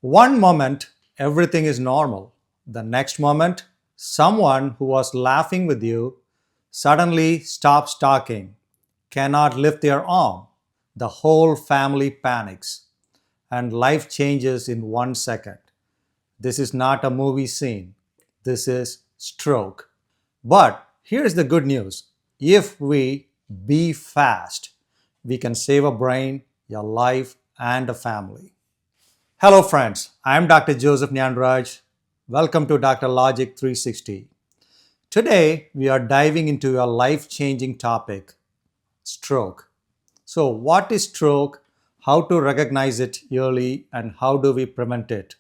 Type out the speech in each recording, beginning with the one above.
One moment, everything is normal. The next moment, someone who was laughing with you suddenly stops talking, cannot lift their arm. The whole family panics, and life changes in 1 second. This is not a movie scene. This is stroke. But here's the good news. If we be fast, we can save a brain, a life, and a family. Hello, friends. I'm Dr. Joseph Gnanaraj. Welcome to Dr. Logic 360. Today, we are diving into a life changing topic stroke. So, what is stroke? How to recognize it early, and how do we prevent it?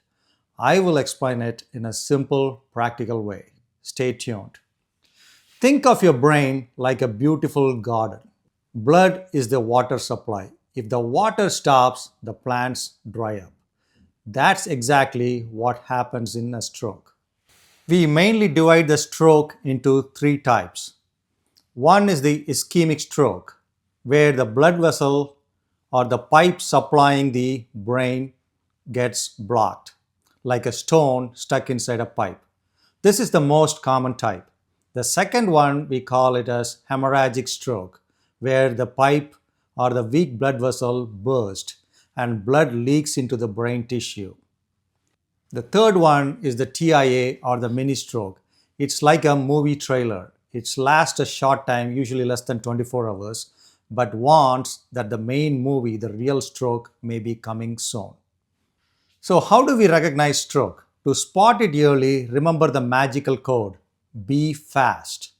I will explain it in a simple, practical way. Stay tuned. Think of your brain like a beautiful garden. Blood is the water supply. If the water stops, the plants dry up. That's exactly what happens in a stroke. We mainly divide the stroke into three types. One is the ischemic stroke, where the blood vessel or the pipe supplying the brain gets blocked, like a stone stuck inside a pipe. This is the most common type. The second one, we call it as hemorrhagic stroke, where the pipe or the weak blood vessel bursts and blood leaks into the brain tissue. The third one is the TIA or the mini stroke. It's like a movie trailer. It lasts a short time, usually less than 24 hours, but warns that the main movie, the real stroke, may be coming soon. So, how do we recognize stroke? To spot it early, remember the magical code be fast.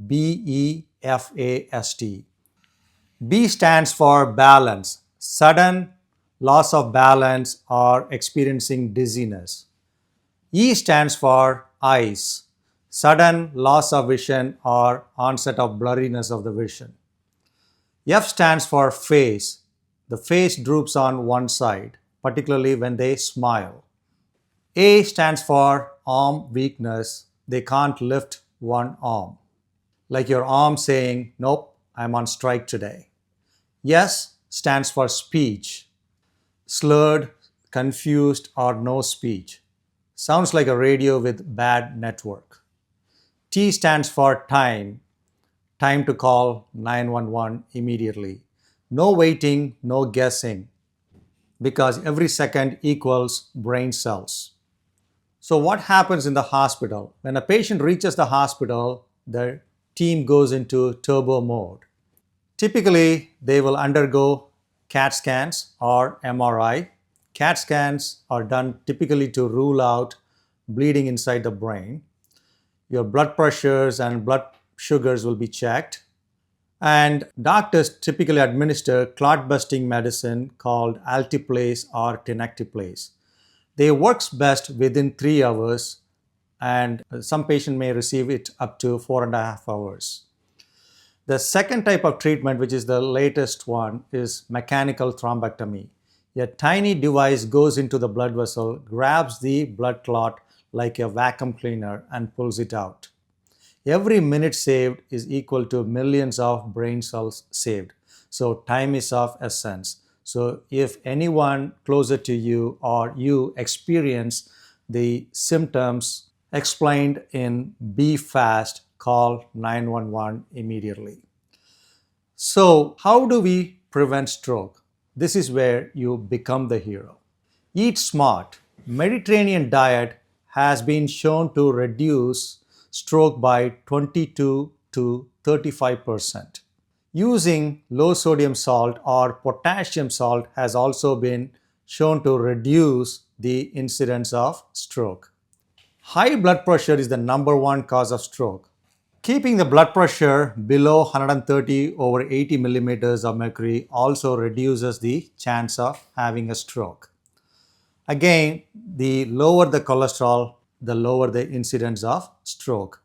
BEFAST. B stands for balance, sudden loss of balance or experiencing dizziness. E stands for eyes, sudden loss of vision or onset of blurriness of the vision. F stands for face. The face droops on one side, particularly when they smile. A stands for arm weakness. They can't lift one arm. Like your arm saying, nope, I'm on strike today. S stands for speech. Slurred, confused, or no speech. Sounds like a radio with bad network. T stands for time. Time to call 911 immediately. No waiting, no guessing, because every second equals brain cells. So, what happens in the hospital? When a patient reaches the hospital, the team goes into turbo mode. Typically, they will undergo CAT scans or MRI. CAT scans are done typically to rule out bleeding inside the brain. Your blood pressures and blood sugars will be checked. And doctors typically administer clot-busting medicine called alteplase or tenecteplase. They works best within 3 hours, and some patient may receive it up to 4.5 hours. The second type of treatment, which is the latest one, is mechanical thrombectomy. A tiny device goes into the blood vessel, grabs the blood clot like a vacuum cleaner and pulls it out. Every minute saved is equal to millions of brain cells saved. So time is of essence. So if anyone closer to you or you experience the symptoms explained in Be Fast, call 911 immediately. So how do we prevent stroke? This is where you become the hero. Eat smart. Mediterranean diet has been shown to reduce stroke by 22 to 35%. Using low sodium salt or potassium salt has also been shown to reduce the incidence of stroke. High blood pressure is the number one cause of stroke. Keeping the blood pressure below 130 over 80 millimeters of mercury also reduces the chance of having a stroke. Again, the lower the cholesterol, the lower the incidence of stroke.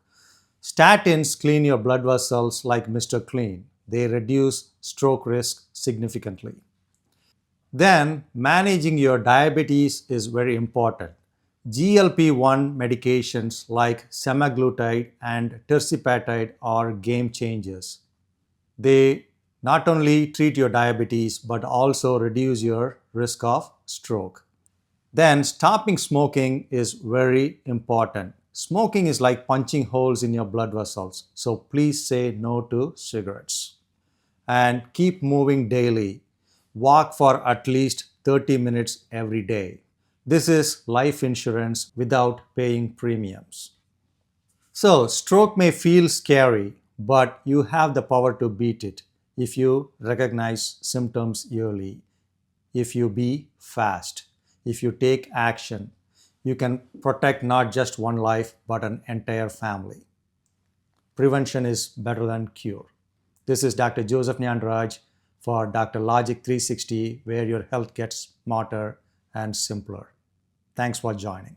Statins clean your blood vessels like Mr. Clean. They reduce stroke risk significantly. Then, managing your diabetes is very important. GLP-1 medications like semaglutide and tirzepatide are game changers. They not only treat your diabetes but also reduce your risk of stroke. Then stopping smoking is very important. Smoking is like punching holes in your blood vessels, so please say no to cigarettes. And keep moving daily. Walk for at least 30 minutes every day. This is life insurance without paying premiums. So, stroke may feel scary, but you have the power to beat it if you recognize symptoms early, if you be fast, if you take action. You can protect not just one life but an entire family. Prevention is better than cure. This is Dr. Joseph Gnanaraj for Dr. Logic 360, where your health gets smarter and simpler. Thanks for joining.